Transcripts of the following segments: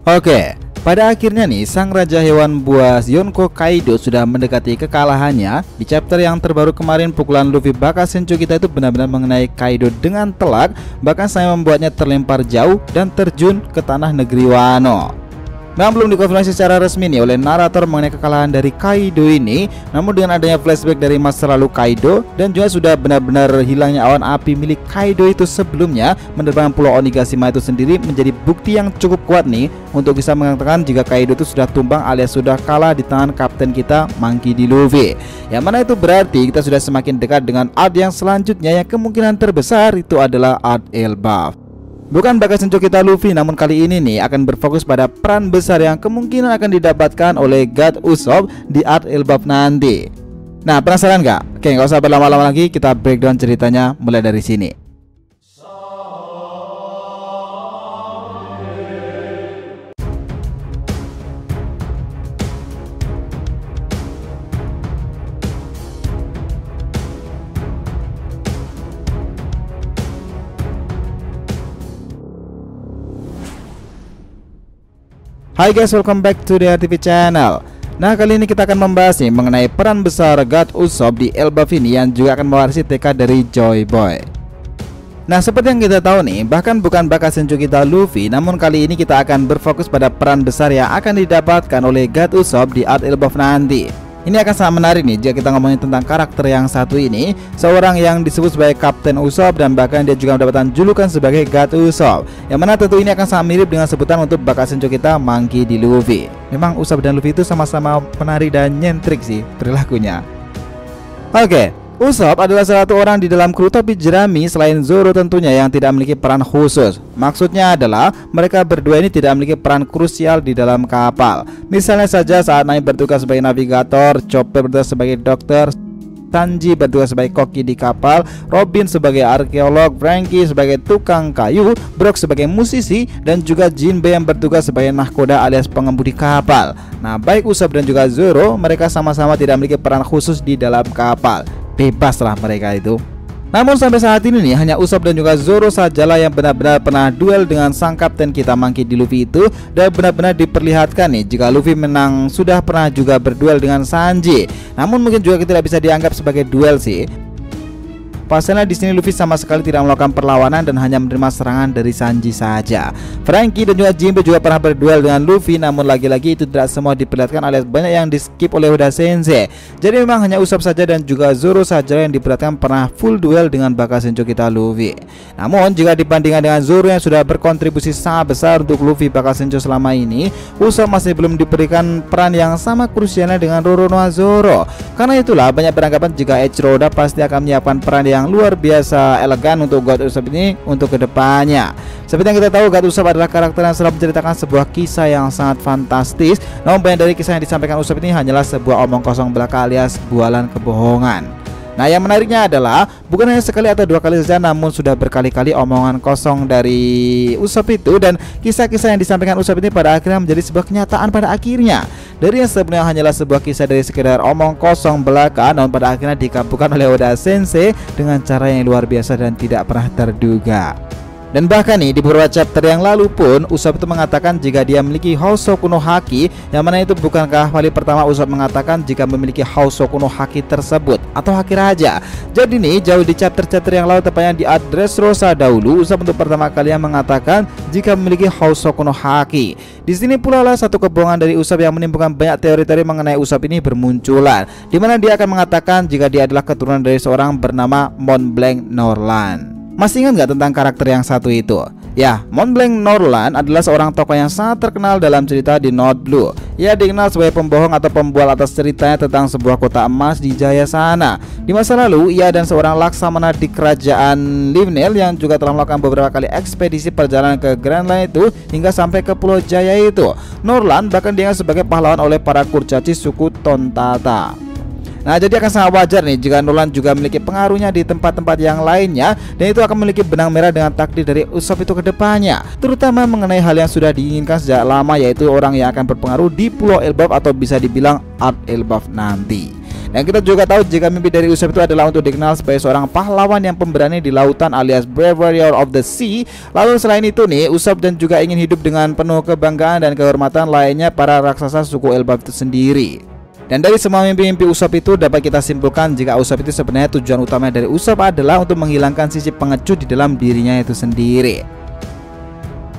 Oke, pada akhirnya nih sang raja hewan buas Yonko Kaido sudah mendekati kekalahannya. Di chapter yang terbaru kemarin, pukulan Luffy Bakasencho kita itu benar-benar mengenai Kaido dengan telak, bahkan saya membuatnya terlempar jauh dan terjun ke tanah negeri Wano. Memang belum dikonfirmasi secara resmi nih oleh narator mengenai kekalahan dari Kaido ini. Namun dengan adanya flashback dari masa lalu Kaido dan juga sudah benar-benar hilangnya awan api milik Kaido itu sebelumnya, menerbangkan Pulau Onigashima itu sendiri menjadi bukti yang cukup kuat nih untuk bisa mengatakan jika Kaido itu sudah tumbang alias sudah kalah di tangan kapten kita Monkey D. Luffy. Yang mana itu berarti kita sudah semakin dekat dengan art yang selanjutnya, yang kemungkinan terbesar itu adalah art Elbaf. Bukan Bakasencho kita Luffy, namun kali ini nih akan berfokus pada peran besar yang kemungkinan akan didapatkan oleh God Usopp di art Elbaf nanti. Nah, penasaran nggak? Oke, nggak usah berlama-lama lagi, kita breakdown ceritanya mulai dari sini. Hai guys, welcome back to the RTV channel. Nah, kali ini kita akan membahas nih mengenai peran besar God Usopp di Elbaf ini yang juga akan mewarisi tekad dari Joy Boy. Nah, seperti yang kita tahu nih, bahkan bukan Bakasencho kita Luffy, namun kali ini kita akan berfokus pada peran besar yang akan didapatkan oleh God Usopp di art Elbaf nanti. Ini akan sangat menarik nih jika kita ngomongin tentang karakter yang satu ini, seorang yang disebut sebagai Kapten Usopp dan bahkan dia juga mendapatkan julukan sebagai God Usopp, yang mana tentu ini akan sangat mirip dengan sebutan untuk Bakasencho kita Monkey D. Luffy. Memang Usopp dan Luffy itu sama-sama penari dan nyentrik sih perilakunya. Oke, Usopp adalah salah satu orang di dalam kru topi jerami selain Zoro tentunya yang tidak memiliki peran khusus. Maksudnya adalah mereka berdua ini tidak memiliki peran krusial di dalam kapal. Misalnya saja saat Nai bertugas sebagai navigator, Chopper bertugas sebagai dokter, Sanji bertugas sebagai koki di kapal, Robin sebagai arkeolog, Franky sebagai tukang kayu, Brock sebagai musisi, dan juga Jinbe yang bertugas sebagai nahkoda alias pengemudi kapal. Nah, baik Usopp dan juga Zoro, mereka sama-sama tidak memiliki peran khusus di dalam kapal. Bebaslah mereka itu. Namun sampai saat ini nih, hanya Usopp dan juga Zoro sajalah yang benar-benar pernah duel dengan sang kapten kita Monkey D. Luffy itu, dan benar-benar diperlihatkan nih jika Luffy menang sudah pernah juga berduel dengan Sanji. Namun mungkin juga tidak bisa dianggap sebagai duel sih. Pasalnya di sini Luffy sama sekali tidak melakukan perlawanan dan hanya menerima serangan dari Sanji saja. Franky dan juga Jinbe juga pernah berduel dengan Luffy, namun lagi-lagi itu tidak semua diperlihatkan alias banyak yang di skip oleh Oda Sensei. Jadi memang hanya Usopp saja dan juga Zoro saja yang diperlihatkan pernah full duel dengan Bakasencho kita Luffy. Namun jika dibandingkan dengan Zoro yang sudah berkontribusi sangat besar untuk Luffy Bakasencho selama ini, Usopp masih belum diberikan peran yang sama krusialnya dengan Roronoa Zoro. Karena itulah banyak beranggapan jika Eiichiro Oda pasti akan menyiapkan peran yang luar biasa elegan untuk God Usopp ini untuk kedepannya. Seperti yang kita tahu, God Usopp adalah karakter yang selalu menceritakan sebuah kisah yang sangat fantastis. Namun banyak dari kisah yang disampaikan Usopp ini hanyalah sebuah omong kosong belaka alias bualan kebohongan. Nah, yang menariknya adalah bukan hanya sekali atau dua kali saja, namun sudah berkali-kali omongan kosong dari Usopp itu, dan kisah-kisah yang disampaikan Usopp ini pada akhirnya menjadi sebuah kenyataan pada akhirnya. Dari yang sebenarnya hanyalah sebuah kisah dari sekedar omong kosong belaka, namun pada akhirnya dikabulkan oleh Oda Sensei dengan cara yang luar biasa dan tidak pernah terduga. Dan bahkan nih di beberapa chapter yang lalu pun Usopp itu mengatakan jika dia memiliki Hosoku no Haki, yang mana itu bukankah kali pertama Usopp mengatakan jika memiliki Hosoku no Haki tersebut atau Haki Raja. Jadi nih jauh di chapter-chapter yang lalu, tepatnya di Dressrosa dahulu, Usopp untuk pertama kali yang mengatakan jika memiliki Hosoku no Haki. Di sini pula lah satu kebohongan dari Usopp yang menimbulkan banyak teori-teori mengenai Usopp ini bermunculan, di mana dia akan mengatakan jika dia adalah keturunan dari seorang bernama Mont Blanc Norland. Masih ingat nggak tentang karakter yang satu itu? Ya, Mont Blanc Norland adalah seorang tokoh yang sangat terkenal dalam cerita di North Blue. Ia dikenal sebagai pembohong atau pembual atas ceritanya tentang sebuah kota emas di Jaya sana. Di masa lalu, ia dan seorang laksamana di kerajaan Livnell yang juga telah melakukan beberapa kali ekspedisi perjalanan ke Grand Line itu hingga sampai ke Pulau Jaya itu. Norland bahkan dianggap sebagai pahlawan oleh para kurcaci suku Tontata. Nah, jadi akan sangat wajar nih jika Norland juga memiliki pengaruhnya di tempat-tempat yang lainnya, dan itu akan memiliki benang merah dengan takdir dari Usopp itu ke depannya, terutama mengenai hal yang sudah diinginkan sejak lama, yaitu orang yang akan berpengaruh di Pulau Elbaf atau bisa dibilang art Elbaf nanti. Dan kita juga tahu jika mimpi dari Usopp itu adalah untuk dikenal sebagai seorang pahlawan yang pemberani di lautan alias Brave Warrior of the Sea. Lalu selain itu nih, Usopp dan juga ingin hidup dengan penuh kebanggaan dan kehormatan layaknya para raksasa suku Elbaf itu sendiri. Dan dari semua mimpi-mimpi Usopp itu dapat kita simpulkan jika Usopp itu sebenarnya tujuan utama dari Usopp adalah untuk menghilangkan sisi pengecut di dalam dirinya itu sendiri.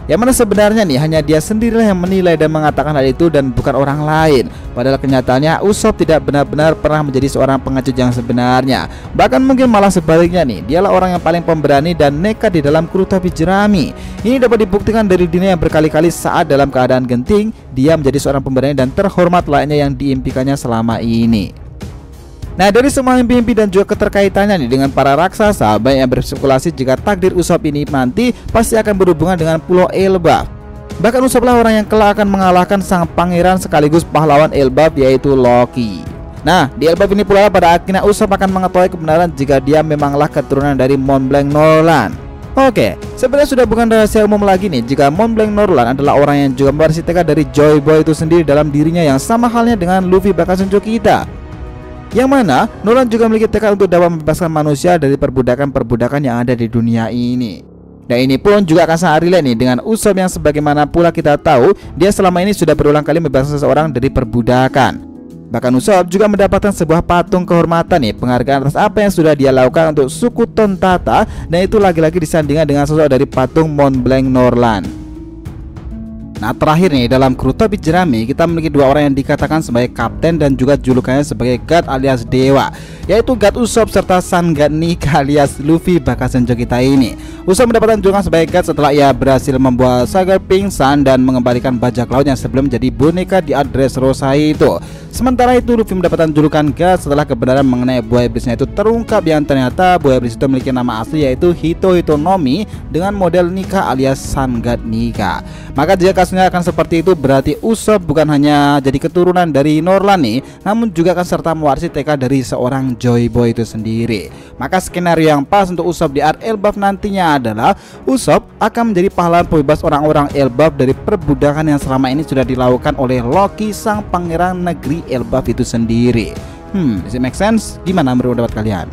Yang mana sebenarnya nih hanya dia sendirilah yang menilai dan mengatakan hal itu dan bukan orang lain. Padahal kenyataannya Usopp tidak benar-benar pernah menjadi seorang pengecut yang sebenarnya. Bahkan mungkin malah sebaliknya nih, dialah orang yang paling pemberani dan nekat di dalam kru topi jerami. Ini dapat dibuktikan dari dirinya yang berkali-kali saat dalam keadaan genting, dia menjadi seorang pemberani dan terhormat layaknya yang diimpikannya selama ini. Nah, dari semua mimpi-mimpi dan juga keterkaitannya nih dengan para raksasa, banyak yang berspekulasi jika takdir Usopp ini nanti pasti akan berhubungan dengan Pulau Elbaf. Bahkan Usopp lah orang yang kelak akan mengalahkan sang pangeran sekaligus pahlawan Elbaf, yaitu Loki. Nah, di Elbaf ini pula pada akhirnya Usopp akan mengetahui kebenaran jika dia memanglah keturunan dari Mont Blanc Norland. Oke, sebenarnya sudah bukan rahasia umum lagi nih jika Mont Blanc Norland adalah orang yang juga mewarisi tekad dari Joy Boy itu sendiri dalam dirinya, yang sama halnya dengan Luffy Bakasenjo kita. Yang mana Norland juga memiliki tekad untuk dapat membebaskan manusia dari perbudakan-perbudakan yang ada di dunia ini. Dan ini pun juga akan sangat relate nih dengan Usopp yang sebagaimana pula kita tahu dia selama ini sudah berulang kali membebaskan seseorang dari perbudakan. Bahkan Usopp juga mendapatkan sebuah patung kehormatan nih, penghargaan atas apa yang sudah dia lakukan untuk suku Tontata, dan itu lagi-lagi disandingkan dengan sosok dari patung Mont Blanc Norland. Nah, terakhir nih, dalam kru topi jerami kita memiliki dua orang yang dikatakan sebagai kapten dan juga julukannya sebagai God alias Dewa, yaitu God Usopp serta Sun God Nika alias Luffy Bakasenjo kita ini. Usopp mendapatkan julukan sebagai God setelah ia berhasil membuat Sagar pingsan dan mengembalikan bajak laut yang sebelum menjadi boneka di Dressrosa itu. Sementara itu Luffy mendapatkan julukan God setelah kebenaran mengenai buaya iblisnya itu terungkap, yang ternyata buaya iblis itu memiliki nama asli yaitu Hito Hitonomi dengan model Nika alias Sun God Nika. Maka jika kasusnya akan seperti itu, berarti Usopp bukan hanya jadi keturunan dari Norland nih, namun juga akan serta mewarisi tekad dari seorang Joy Boy itu sendiri. Maka skenario yang pas untuk Usopp di arc Elbaf nantinya adalah Usopp akan menjadi pahlawan pembebas orang-orang Elbaf dari perbudakan yang selama ini sudah dilakukan oleh Loki, sang pangeran negeri Elbaf itu sendiri. Does it make sense? Gimana menurut pendapat kalian?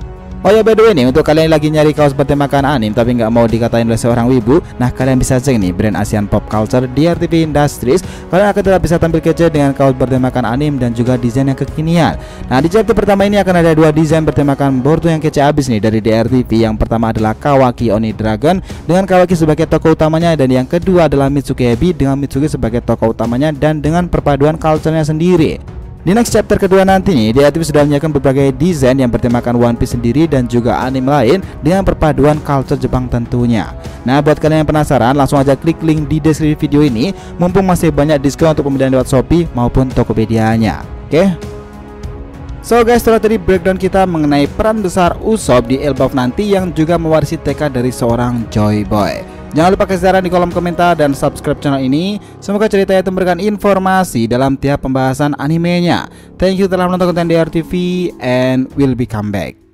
Oh ya, by the way nih, untuk kalian yang lagi nyari kaos bertemakan anime tapi nggak mau dikatain oleh seorang wibu, nah kalian bisa cek nih brand Asian Pop Culture di RTV Industries. Kalian akan tetap bisa tampil kece dengan kaos bertemakan anime dan juga desain yang kekinian. Nah, di chapter pertama ini akan ada dua desain bertemakan Boruto yang kece abis nih dari DRTV. Yang pertama adalah Kawaki Oni Dragon dengan Kawaki sebagai tokoh utamanya, dan yang kedua adalah Mitsuki Hebi dengan Mitsuki sebagai tokoh utamanya dan dengan perpaduan culture-nya sendiri. Di next chapter kedua nanti nih, DRTV sudah menyiapkan berbagai desain yang bertemakan One Piece sendiri dan juga anime lain dengan perpaduan culture Jepang tentunya. Nah, buat kalian yang penasaran, langsung aja klik link di deskripsi video ini, mumpung masih banyak diskon untuk pembelian lewat Shopee maupun Tokopedia-nya. Oke? So guys, setelah tadi breakdown kita mengenai peran besar Usopp di Elbaf nanti yang juga mewarisi tekad dari seorang Joy Boy. Jangan lupa kasih saran di kolom komentar dan subscribe channel ini. Semoga ceritanya itu memberikan informasi dalam tiap pembahasan animenya. Thank you telah menonton konten DRTV and we'll be come back.